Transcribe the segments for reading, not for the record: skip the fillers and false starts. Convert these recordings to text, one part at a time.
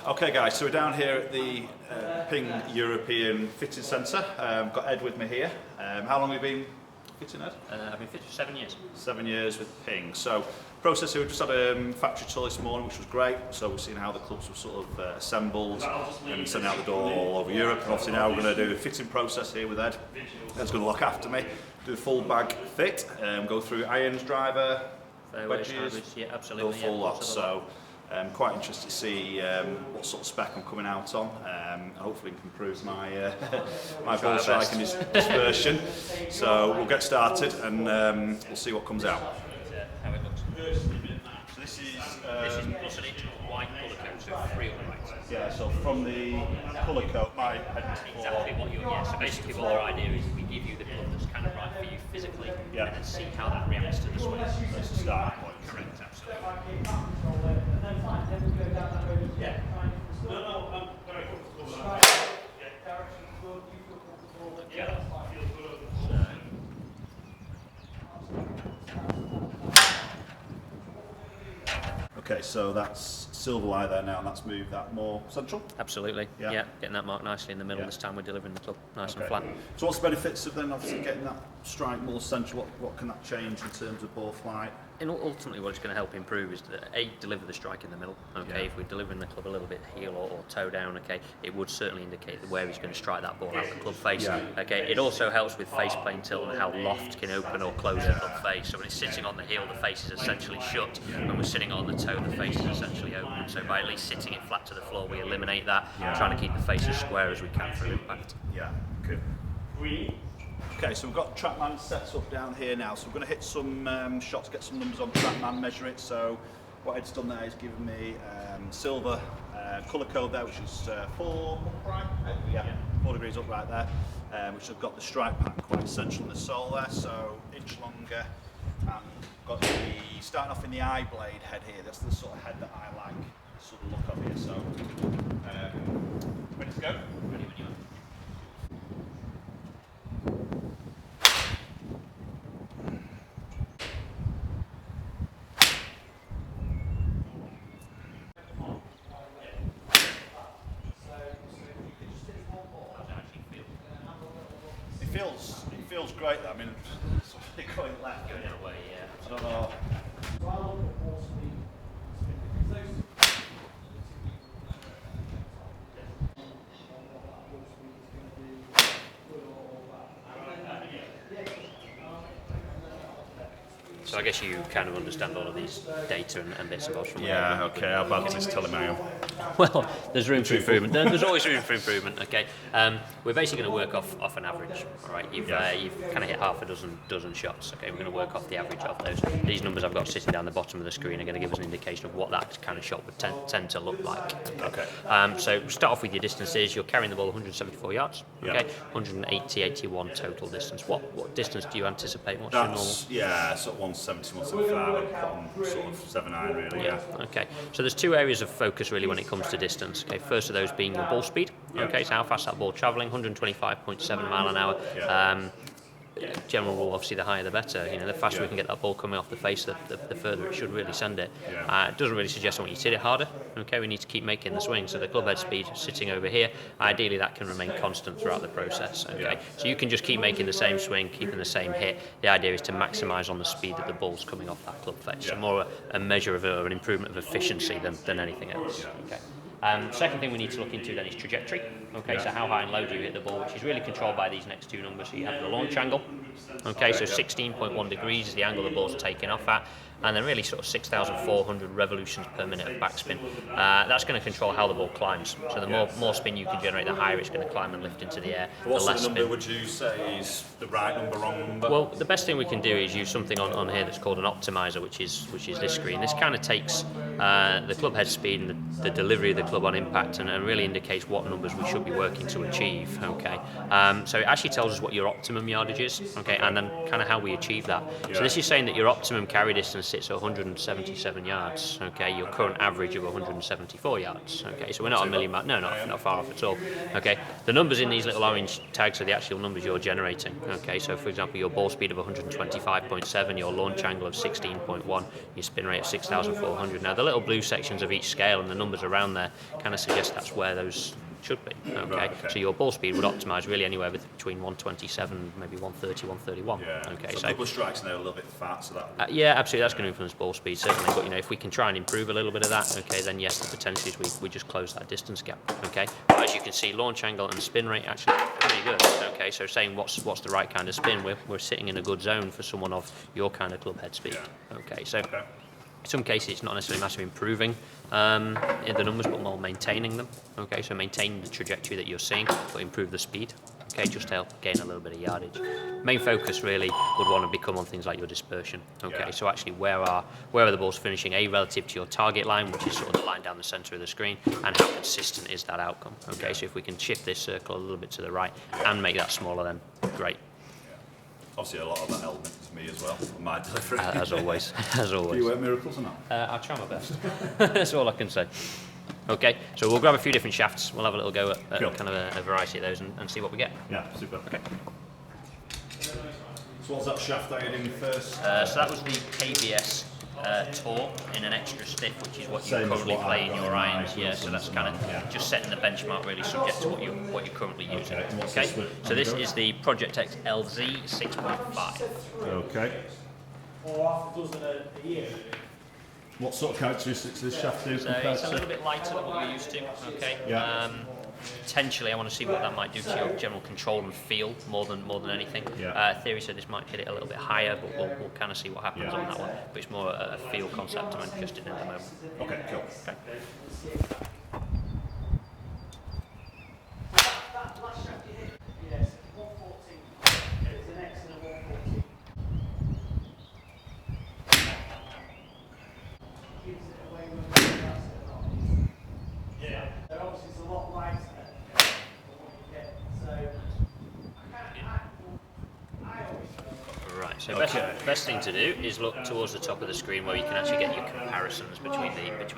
Okay guys, so we're down here at the Ping European Fitting Centre. Got Ed with me here. How long have you been fitting, Ed? I've been fitting for 7 years. 7 years with Ping. So process here, we just had a factory tour this morning, which was great. So we've seen how the clubs were sort of assembled and sent out the door all over Europe. And obviously now we're going to do a fitting process here with Ed. Ed's going to look after me, do a full bag fit, go through irons, driver, wedges, yeah, absolutely, the full lot. So quite interested to see what sort of spec I'm coming out on. Hopefully it can improve my my ball strike and dispersion. So we'll get started and we'll see what comes out. How it looks. So this is plus an inch of white colour coat, so 3 on the right. yeah. So from the colour coat, my head Exactly what you're. Yeah. So basically, what our idea is, we give you the club that's kind of right for you physically, yeah, and then see how that reacts to the swing. That's the starting point. Correct, absolutely. Yeah. Okay, so that's silver light there now, and that's moved that more central? Absolutely, Yeah. yeah. Getting that mark nicely in the middle. Yeah. This time we're delivering the club nice and flat. So what's the benefits of then obviously getting that strike more central? What can that change in terms of ball flight? And ultimately what it's going to help improve is to deliver the strike in the middle. Okay, Yeah. if we're delivering the club a little bit heel or toe down, okay, it would certainly indicate where he's going to strike that ball out the club face. Yeah. Okay, it also helps with face plane tilt and how loft can open or close the club face. So when it's sitting on the heel, the face is essentially shut. When we're sitting on the toe, the face is essentially open. So by at least sitting it flat to the floor, we eliminate that, trying to keep the face as square as we can through impact. Yeah, good. Okay, so we've got TrackMan set up down here now, so we're going to hit some shots, get some numbers on TrackMan, measure it. So what Ed's done there is given me silver colour code there, which is 4 upright, 4 degrees upright there, which has got the strike pattern quite central in the sole there, so inch longer, and got the, starting off in the eye blade head here, that's the sort of head that I like, the sort of look of here, so ready to go? Ready when you are. It feels great though. I mean, it's going left. Going that way, yeah. I don't know. So I guess you kind of understand all of these data and bits and bobs from Yeah, okay, how bad is this telling me I am? Well, there's room for improvement. There's always room for improvement. Okay, we're basically going to work off an average. All right, you've kind of hit half a dozen shots. Okay, we're going to work off the average of those. These numbers I've got sitting down the bottom of the screen are going to give us an indication of what that kind of shot would tend to look like. Okay. So start off with your distances. You're carrying the ball 174 yards. Okay, 81 total distance. What distance do you anticipate? What's your normal? Yeah, sort of 170, 175, sort of 7 iron really. Yeah. Okay. So there's 2 areas of focus really when it comes to distance. Okay. First of those being your ball speed. Okay. So how fast that ball travelling? 125.7 mile an hour. General rule, obviously, the higher the better. You know, the faster we can get that ball coming off the face, the further it should really send it. It doesn't really suggest I want you to hit it harder. Okay, we need to keep making the swing. So the club head speed sitting over here, ideally that can remain constant throughout the process. Okay, so you can just keep making the same swing, keeping the same hit. The idea is to maximise on the speed that the ball's coming off that club face. So more a measure of an improvement of efficiency than anything else. Okay. Second thing we need to look into then is trajectory. Okay, so how high and low do you hit the ball, which is really controlled by these next 2 numbers. So you have the launch angle. Okay, so 16.1 degrees is the angle the ball's taking off at, and then really sort of 6,400 revolutions per minute of backspin. That's going to control how the ball climbs. So the more spin you can generate, the higher it's going to climb and lift into the air. What's the less the number spin. would you say is the right number, wrong number? Well, the best thing we can do is use something on here that's called an optimizer, which is this screen. This kind of takes the club head speed and the delivery of the club on impact and really indicates what numbers we should be working to achieve. Okay, so it actually tells us what your optimum yardage is. Okay, and then kind of how we achieve that. So this is saying that your optimum carry distance sits at 177 yards. Okay, your current average of 174 yards. Okay, so we're not a million miles. No, not far off at all. Okay, the numbers in these little orange tags are the actual numbers you're generating. Okay, so for example, your ball speed of 125.7, your launch angle of 16.1, your spin rate of 6,400. Now the little blue sections of each scale and the numbers around there kind of suggest that's where those should be. Okay? Right, okay. So your ball speed would optimise really anywhere between 127, maybe 130, 131. Yeah. Okay, So a couple of strikes and they're a little bit fat, so that. yeah, absolutely, that's going to influence ball speed certainly. But if we can try and improve a little bit of that, okay, then yes, the potential is we just close that distance gap. Okay, but as you can see, launch angle and spin rate actually pretty good. Okay, so saying what's the right kind of spin, we're sitting in a good zone for someone of your kind of club head speed. Yeah. Okay, so. In some cases, it's not necessarily massive improving in the numbers, but more maintaining them. Okay, so maintain the trajectory that you're seeing, but improve the speed. Okay, just to help gain a little bit of yardage. Main focus really would want to become on things like your dispersion. Okay, so actually where are the balls finishing? Relative to your target line, which is sort of the line down the centre of the screen, and how consistent is that outcome? Okay, so if we can shift this circle a little bit to the right and make that smaller, then great. Obviously, a lot of that element is me as well, my delivery. As always, as always. Do you work miracles or not? I'll try my best. That's all I can say. Okay, so we'll grab a few different shafts. We'll have a little go at Cool. kind of a variety of those and see what we get. Yeah, super. Okay. So what's that shaft that you're doing first? So that was the KBS tour in an extra stiff, which is what you Same as currently what play I've in got your in my irons. Yeah, so that's kind of just setting the benchmark really subject to what you're currently using. Okay, and what's Okay, this with? so this is the Project X LZ 6.5. Okay. Or half a dozen a year. What sort of characteristics does this shaft do So compared it's a to? little bit lighter than what we're used to. Okay. Yeah. Potentially, I want to see what that might do to your general control and feel more than anything. Yeah. Theory said this might hit it a little bit higher, but we'll kind of see what happens on that one. But it's more a feel concept I'm interested in at the moment. Okay, cool. Okay. That last shot you hit, yes, 114. It's an X and a 114. Gives it away when we pass it on. Yeah. But obviously it's a lot lighter than what you get. So I always feel. Right, so best thing to do is look towards the top of the screen where you can actually get your comparisons between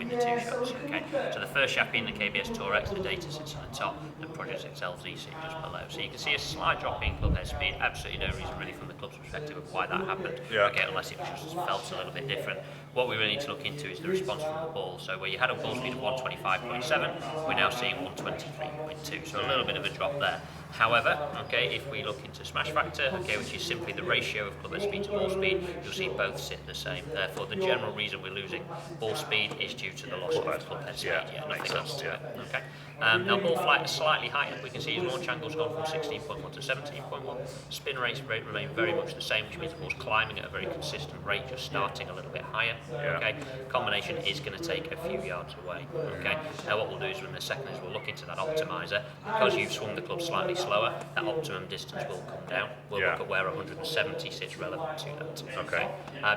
the two shots. Okay, so the first shot being the KBS Tour X, the data sits on the top, the Project X LZ sits just below. So you can see a slight drop in club head speed. Absolutely no reason really from the club's perspective of why that happened. Yeah. Okay, unless it just felt a little bit different. What we really need to look into is the response from the ball. So where you had a ball speed of 125.7, we're now seeing 123.2. So a little bit of a drop there. However, okay, if we look into smash factor, okay, which is simply the ratio of club head speed to ball speed, you'll see both sit the same. Therefore, the general reason we're losing ball speed is due to the loss of club head speed. Yeah, nothing else to it. Okay. Now ball flight is slightly higher. We can see his launch angle's gone from 16.1 to 17.1. Spin rates remain very much the same, which means the ball's climbing at a very consistent rate, just starting a little bit higher. Okay. Combination is going to take a few yards away. Okay. Now what we'll do is in a second is we'll look into that optimizer. Because you've swung the club slightly slower, that optimum distance will come down. We'll look at where 170 sits relevant to that. Okay.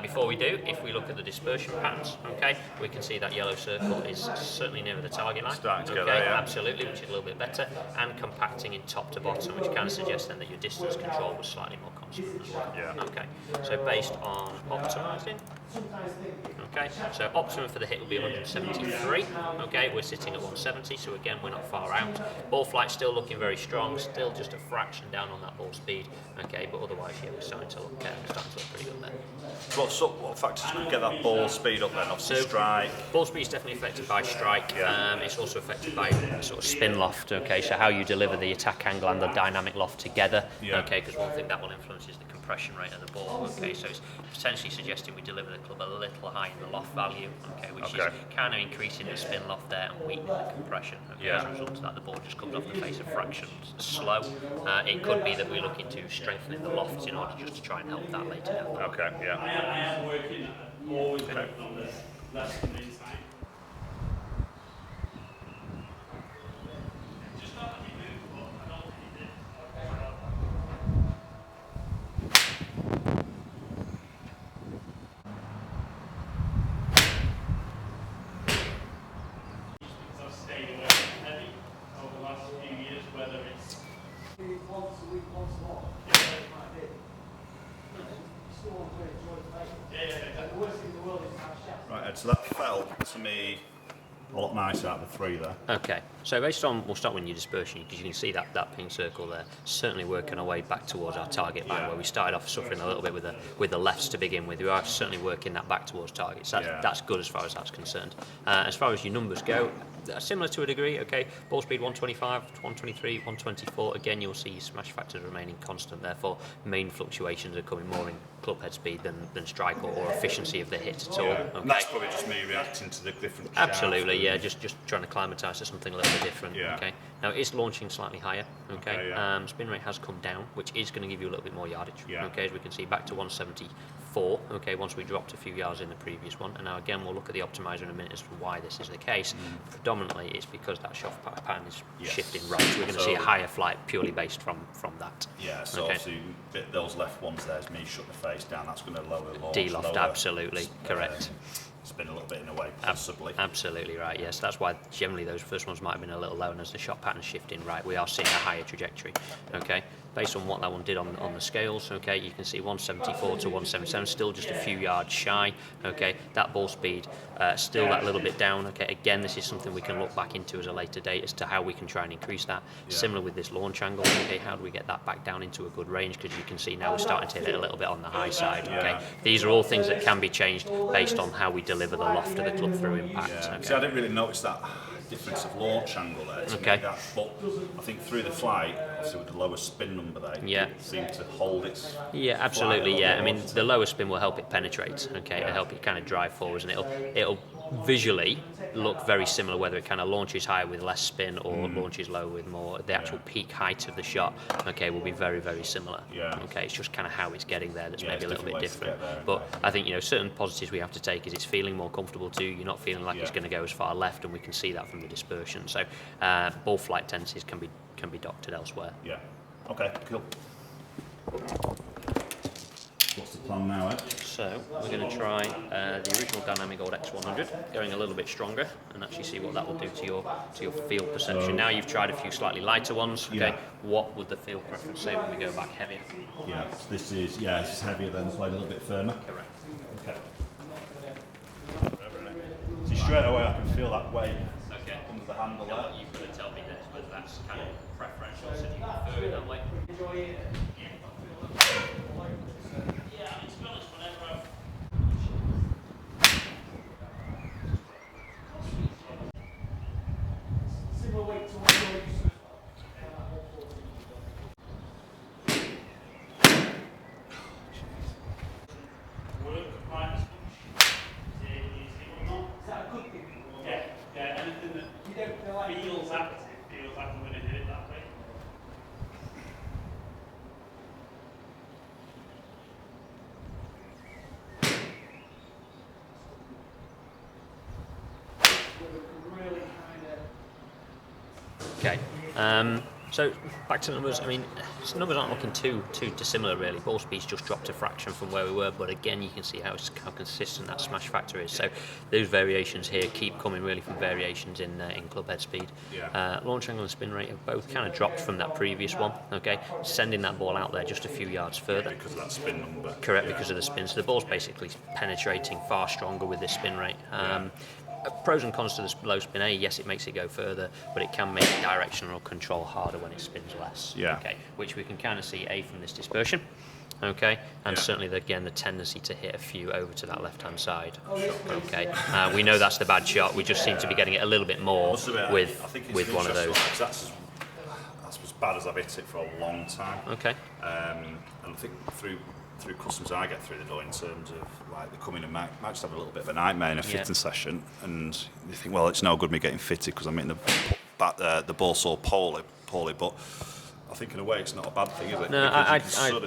Before we do, if we look at the dispersion patterns, okay, we can see that yellow circle is certainly nearer the target line. Starting to get okay, there, yeah. Absolutely, which is a little bit better, and compacting in top to bottom, which kind of suggests then that your distance control was slightly more constant as well. Yeah. Okay. So based on optimizing. Okay, so optimum for the hit will be 173. Okay, we're sitting at 170, so again we're not far out. Ball flight still looking very strong, still just a fraction down on that ball speed. Okay, but otherwise, yeah, we're starting to look pretty good there. What factors could get that ball speed up then? Obviously, So, strike. Ball speed is definitely affected by strike. Yeah. It's also affected by sort of spin loft. Okay, so how you deliver the attack angle and the dynamic loft together. Yeah. Okay, because one thing that will influence is the compression rate of the ball. Okay, so it's potentially suggesting we deliver the club a little high in the loft value. Okay, which is kind of increasing the spin loft there and weakening the compression. Okay, Yeah. as a result of that, the ball just comes off the face of fractions slow. It could be that we're looking to strengthening the lofts in order just to try and help that later down. Okay, yeah. I am working, always working on this. That's the main time. Just not let me move, but I don't think it did. Because I've stayed away from heavy over the last few years, whether it's once a week, once a month. Yeah, it might be. You still want to enjoy the play. Yeah, exactly. Right, Ed, so that felt to me a lot nicer out of the 3 there. Okay, so based on, we'll start with your dispersion, because you can see that pink circle there, certainly working our way back towards our target line, where we started off suffering a little bit with the lefts to begin with. We are certainly working that back towards targets. That's good as far as that's concerned. As far as your numbers go, similar to a degree, okay, ball speed 125, 123, 124, again you'll see your smash factors remaining constant, therefore main fluctuations are coming more in club head speed than strike or efficiency of the hit at all. Okay. And that's probably just me reacting to the different Absolutely, yeah, just trying to climatise to something a little bit different. Yeah. Okay. Now it's launching slightly higher. Okay. Spin rate has come down, which is going to give you a little bit more yardage. Yeah. Okay, as we can see, back to 174. Okay, once we dropped a few yards in the previous one, and now again we'll look at the optimizer in a minute as to why this is the case. Predominantly, it's because that shaft pattern is shifting right. So we're going to see a higher flight purely based from that. Yeah. So obviously, those left ones there is me shut the face down. That's going to lower launch. De-loft, absolutely correct. Spin a little bit in a way, possibly. Absolutely right, yes. That's why generally those first ones might have been a little low, and as the shot pattern's shifting right, we are seeing a higher trajectory. Okay, based on what that one did on the scales, okay, you can see 174 to 177, still just a few yards shy. Okay, that ball speed still that little bit down. Okay, again, this is something we can look back into as a later date as to how we can try and increase that. Similar with this launch angle. Okay, how do we get that back down into a good range? Because you can see now we're starting to hit it a little bit on the high side. Okay, these are all things that can be changed based on how we deliver the loft of the club through impact. Okay. See, I didn't really notice that difference of launch angle there. But I think through the flight, obviously with the lower spin number there, it seemed to hold its. Yeah, absolutely. Yeah, I mean the lower spin will help it penetrate. Okay, it'll help it kind of drive forwards, and it'll visually look very similar whether it kind of launches higher with less spin or launches lower with more. The actual peak height of the shot, okay, will be very, very similar. Okay, it's just kind of how it's getting there that's maybe a little bit different. But I think certain positives we have to take is it's feeling more comfortable too. You're not feeling like it's going to go as far left, and we can see that from the dispersion. So ball flight tendencies can be doctored elsewhere. Yeah. Okay. Cool. What's the plan now, Ed? So we're going to try the original dynamic old X100, going a little bit stronger, and actually see what that will do to your field perception. Now you've tried a few slightly lighter ones. Okay, what would the field preference say when we go back heavier? Yeah, this is heavier than so a little bit firmer. Correct. Okay. See, straight away I can feel that weight under the handle there. You've got to tell me next whether that's kind of preferential, so do you prefer it that way? Okay, so back to numbers. I mean, numbers aren't looking too dissimilar really. Ball speed's just dropped a fraction from where we were, but again, you can see how consistent that smash factor is. So those variations here keep coming really from variations in club head speed. Launch angle and spin rate have both kind of dropped from that previous one. Okay, sending that ball out there just a few yards further. Because of that spin number. Correct, because of the spin. So the ball's basically penetrating far stronger with this spin rate. Pros and cons to the low spin. Yes, it makes it go further, but it can make directional control harder when it spins less. Okay, which we can kind of see from this dispersion. Okay, and certainly again the tendency to hit a few over to that left-hand side. Okay, we know that's the bad shot. We just seem to be getting it a little bit more with one of those. That's as bad as I've hit it for a long time. Okay. And I think through customers I get through the door in terms of like they come in and might just have a little bit of a nightmare in a fitting session, and they think, well, it's no good me getting fitted because I'm hitting the ball so poorly, but I think in a way it's not a bad thing, is it? No, I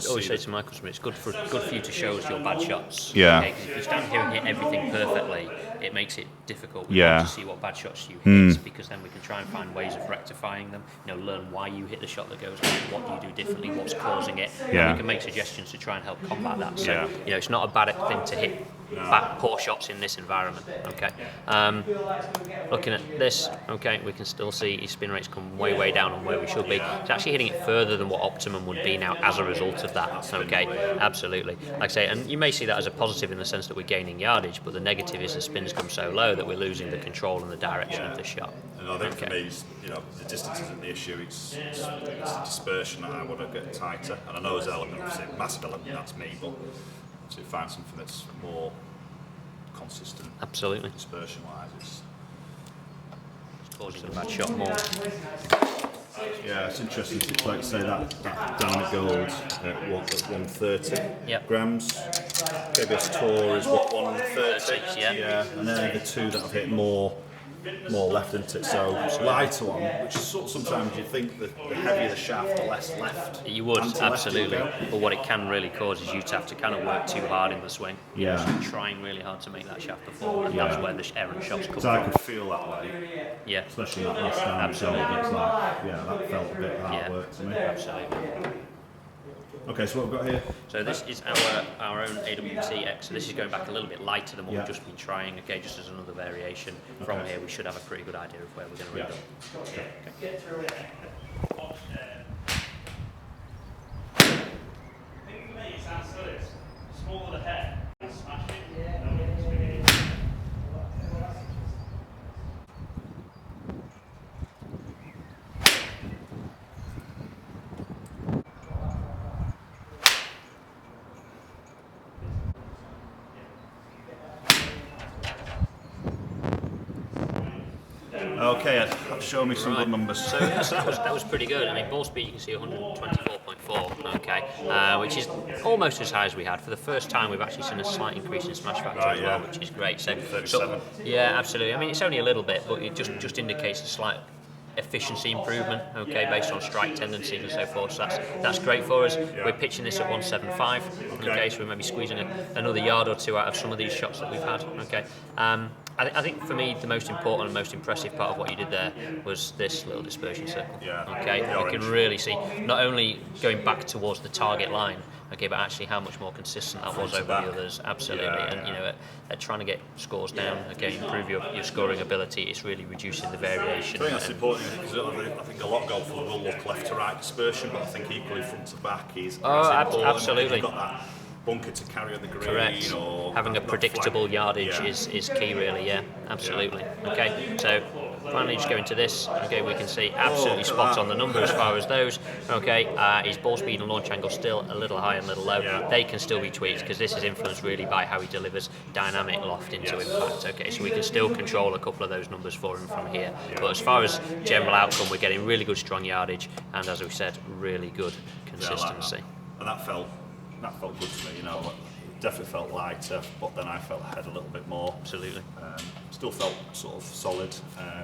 always say to my customer, it's good for you to show us your bad shots. Yeah. Okay? 'Cause if you stand here and hit everything perfectly, it makes it difficult. We want to see what bad shots you hit, because then we can try and find ways of rectifying them. Learn why you hit the shot that goes wrong, what do you do differently, what's causing it. And we can make suggestions to try and help combat that. So it's not a bad thing to hit poor shots in this environment. Okay. Looking at this, okay, we can still see his spin rates come way down on where we should be. He's actually hitting it further than what optimum would be now as a result of that. Okay, absolutely. Like I say, and you may see that as a positive in the sense that we're gaining yardage, but the negative is the spins come so low that we're losing the control and the direction of the shot. And I think for me, the distance isn't the issue. It's the dispersion that I want to get tighter. And I know there's an element, obviously, a massive element, that's me, but to find something that's more consistent. Absolutely. Dispersion-wise, it's causing the bad shot more. Yeah, it's interesting to like say that down at gold at 130 grams. KBS Tour is what, 130? Yeah, and then the two that I've hit more left into it. So lighter one, which is sort of sometimes you think the heavier the shaft, the less left. You would, absolutely. But what it can really cause is you to have to kind of work too hard in the swing. Yeah. So trying really hard to make that shaft perform, and that's where the errant shots come So I from. could feel that way. Yeah. Especially that last time. Absolutely. It's like, that felt a bit hard work to me. Absolutely. Okay, so what we've got here? So this is our own AWT-X. So this is going back a little bit lighter than what we've just been trying. Okay, just as another variation. From here, we should have a pretty good idea of where we're going to end up. Okay. Get through it. I think for me, it sounds good. Smaller the head, smash it. Okay, Ed, show me some good numbers. So that was pretty good. I mean, ball speed you can see 124.4, okay, which is almost as high as we had. For the first time, we've actually seen a slight increase in smash factor as well, which is great. So 37. Yeah, absolutely. I mean, it's only a little bit, but it just indicates a slight efficiency improvement, okay, based on strike tendencies and so forth. So that's great for us. We're pitching this at 175, okay, so we may be squeezing another yard or two out of some of these shots that we've had, okay. I think for me the most important and most impressive part of what you did there was this little dispersion circle. Okay, we can really see not only going back towards the target line, okay, but actually how much more consistent that was over the others. Absolutely, and you know, at trying to get scores down, okay, improve your scoring ability, it's really reducing the variation. I think that's important because I think a lot of golfers will look left to right dispersion, but I think equally front to back is absolutely. You've got that bunker to carry on the green. Correct. Or having a predictable yardage is key, really. Yeah, absolutely. Okay, so finally just going to this. Okay, we can see absolutely spot on the number as far as those. Okay, his ball speed and launch angle still a little high and a little low. They can still be tweaked because this is influenced really by how he delivers dynamic loft into impact. Okay, so we can still control a couple of those numbers for him from here. But as far as general outcome, we're getting really good strong yardage and, as we said, really good consistency. And that felt good to me, you know. It definitely felt lighter, but then I felt ahead a little bit more. Absolutely. Still felt sort of solid.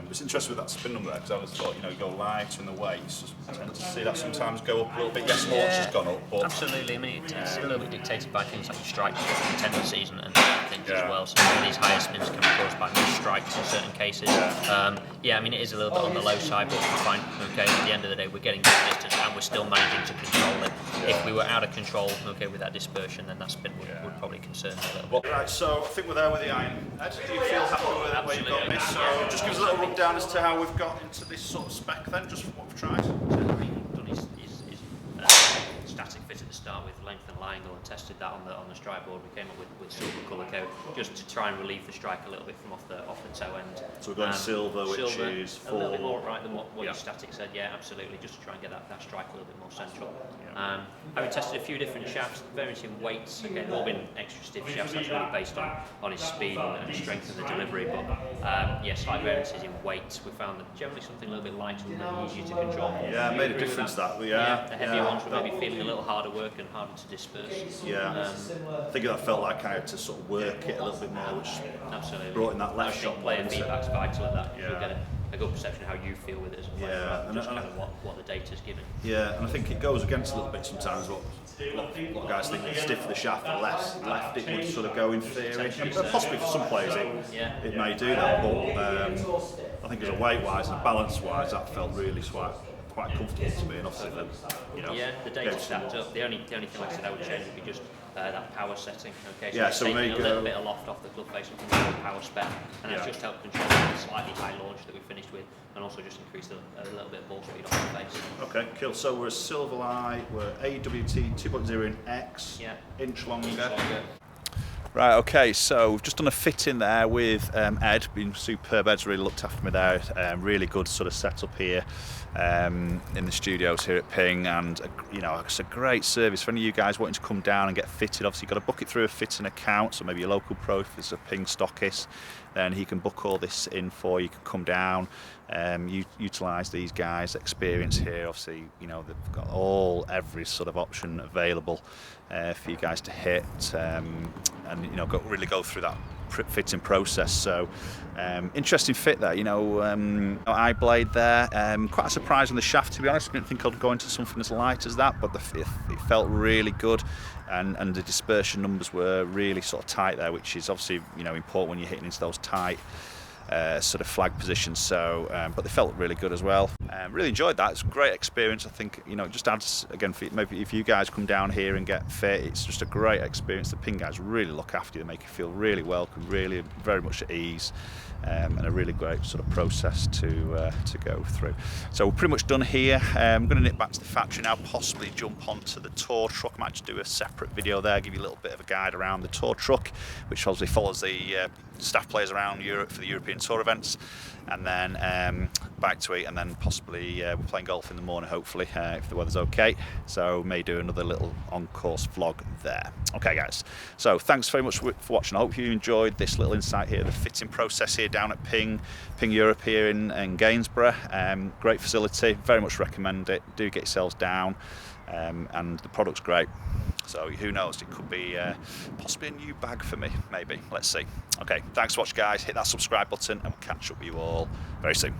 It's interesting with that spin number because I always thought, you go lighter in the weights. I tend to see that sometimes go up a little bit. Yes, launch has gone up, but absolutely. I mean, it's a little bit dictated by things like your strike tendencies and things as well. So these higher spins can be caused by strikes in certain cases. I mean, it is a little bit on the low side, but it's fine. Okay, at the end of the day, we're getting good distance and we're still managing to control it. If we were out of control, okay, with that dispersion, then that spin would probably concern us a little bit. Right, so I think we're there with the iron. Ed, do you feel happy with the way you've got this? So just give us a little rundown as to how we've got into this sort of spec then, just from what we've tried. So we've done his static fit at the start with length and lie angle and tested that on the strike board. We came up with silver colour code just to try and relieve the strike a little bit from off the toe end. So we've gone silver, which is a little bit more right than what your static said. Yeah, absolutely. Just to try and get that strike a little bit more central. Having tested a few different shafts, variance in weights. Again, all been extra stiff shafts. That's really based on his speed and strength of the delivery. But slight variances in weights. We found that generally something a little bit lighter and easier to control. Yeah, it made a difference that. The heavier ones were maybe feeling a little harder work and harder to disperse. I think that felt like I had to sort of work it a little bit more, which absolutely brought in that left shot. Player feedback's vital at that. You'll get a good perception of how you feel with it as a player, and just kind of what the data's giving. Yeah, and I think it goes against a little bit sometimes what guys think the stiffer the shaft, the less left it would sort of go in theory. And possibly for some players it may do that, but I think as a weight-wise and balance-wise, that felt really quite quite comfortable to me, and obviously Yeah, the data stacked up. The only thing like I said I would change would be just that power setting. Okay, so Yeah, it's so taking maybe a little bit of loft off the glove face and control power spec, and that's just helped control the slightly high launch that we finished with, and also just increase a little bit of ball speed off the face. Okay, cool. So we're a Silverlight, we're AWT 2.0 in X, inch longer. Right, okay, so we've just done a fitting there with Ed, been superb. Ed's really looked after me there. Really good sort of setup here in the studios here at Ping, and you know, it's a great service for any of you guys wanting to come down and get fitted. Obviously, you've got to book it through a fitting account, so maybe your local pro if it's a Ping stockist, then he can book all this in for you. You can come down, utilise these guys' experience here. Obviously, you know, they've got every sort of option available for you guys to hit, and you know, really go through that fitting process. So interesting fit there, you know, eye blade there, quite a surprise on the shaft, to be honest. I didn't think I'd go into something as light as that, but it felt really good, and the dispersion numbers were really sort of tight there, which is obviously, you know, important when you're hitting into those tight sort of flag positions. So but they felt really good as well. Really enjoyed that. It's a great experience. I think, you know, just adds again, maybe if you guys come down here and get fit, it's just a great experience. The Ping guys really look after you. They make you feel really welcome, really very much at ease, and a really great sort of process to go through. So we're pretty much done here. I'm going to nip back to the factory now, possibly jump onto the tour truck. I might just do a separate video there, give you a little bit of a guide around the tour truck, which obviously follows the staff players around Europe for the European Tour events, and then back to it, and then possibly we're playing golf in the morning, hopefully, if the weather's okay. So may do another little on-course vlog there. Okay, guys, so thanks very much for watching. I hope you enjoyed this little insight here, the fitting process here down at Ping Europe here in Gainsborough. Great facility, very much recommend it. Do get yourselves down, and the product's great. So who knows, it could be possibly a new bag for me, maybe. Let's see. Okay, thanks for watching, guys. Hit that subscribe button, and we'll catch up with you all very soon.